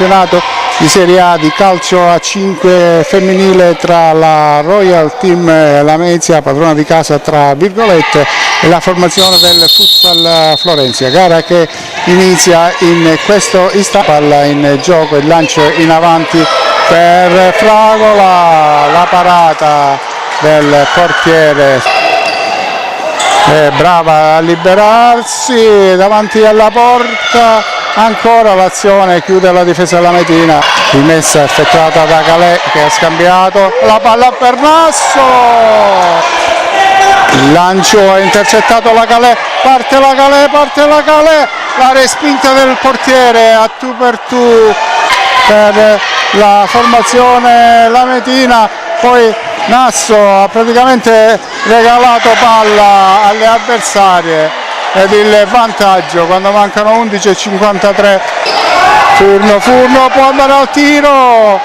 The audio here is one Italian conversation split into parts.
campionato di Serie A di calcio a 5 femminile tra la Royal Team Lamezia, padrona di casa tra virgolette, e la formazione del Futsal Florenzi, gara che inizia in questo istante. Palla in gioco, il lancio in avanti per Fragola, la parata del portiere è brava a liberarsi davanti alla porta, ancora l'azione, chiude la difesa lametina, rimessa effettuata da Calè che ha scambiato la palla per Nasso, il lancio è intercettato la Calè, parte la Calè, la respinta del portiere a tu per tu per la formazione lametina, poi Nasso ha praticamente regalato palla alle avversarie ed il vantaggio quando mancano 11:53. Furno può andare al tiro,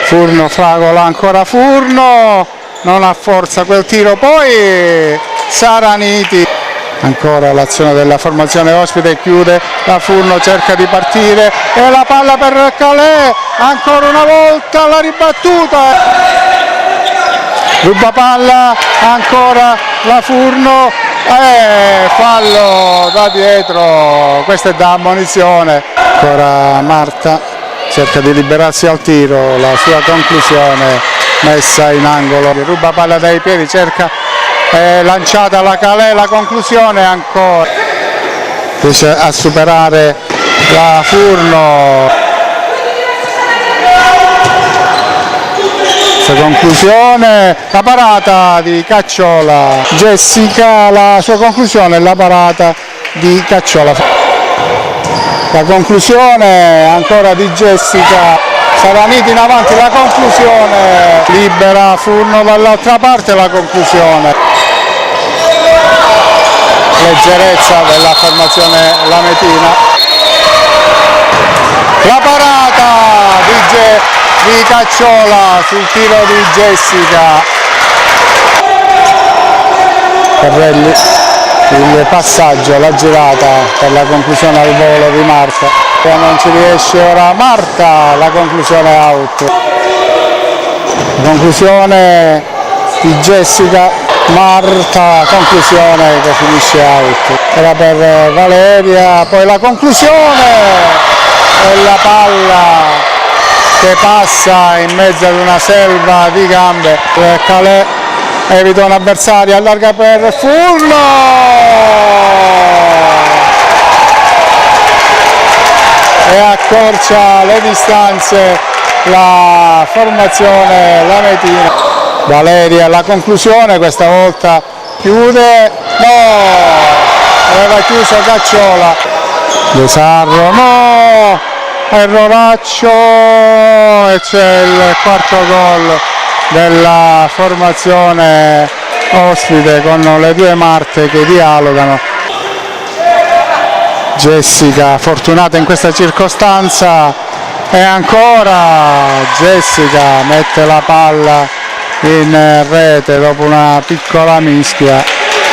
Furno, Fragola, ancora Furno, non ha forza quel tiro, poi Saraniti, ancora l'azione della formazione ospite, chiude la Furno, cerca di partire e la palla per Calè, ancora una volta la ribattuta, ruba palla, ancora la Furno, fallo da dietro, questa è da ammonizione. Ancora Marta cerca di liberarsi al tiro, la sua conclusione messa in angolo, ruba palla dai piedi, cerca, lanciata la Calè, la conclusione ancora, riesce a superare la Furno. Conclusione, la parata di Cacciola, Jessica, la sua conclusione, la parata di Cacciola, la conclusione ancora di Jessica, Saraniti in avanti, la conclusione, libera Furno dall'altra parte, la conclusione, leggerezza della formazione lametina, la parata di Cacciola sul tiro di Jessica, Carrelli, il passaggio, la girata per la conclusione al volo di Marta, non ci riesce ora Marta, la conclusione out, la conclusione di Jessica, Marta, conclusione che finisce out, era per Valeria, poi la conclusione e la palla che passa in mezzo ad una selva di gambe, Calè evita un avversario, allarga per Furno e accorcia le distanze la formazione lametina. Valeria, la conclusione, questa volta chiude, no, aveva chiuso Cacciola, De Sarro, no, erroraccio e c'è il quarto gol della formazione ospite con le due Marte che dialogano. Jessica fortunata in questa circostanza e ancora Jessica mette la palla in rete dopo una piccola mischia,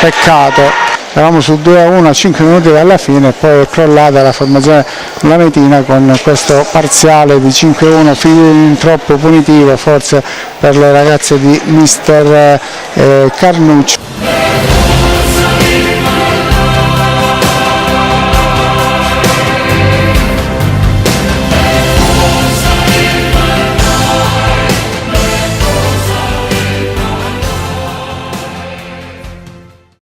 peccato. Eravamo su 2-1 a 5 minuti dalla fine e poi è crollata la formazione lametina con questo parziale di 5-1, fin troppo punitivo forse per le ragazze di mister Carnucci.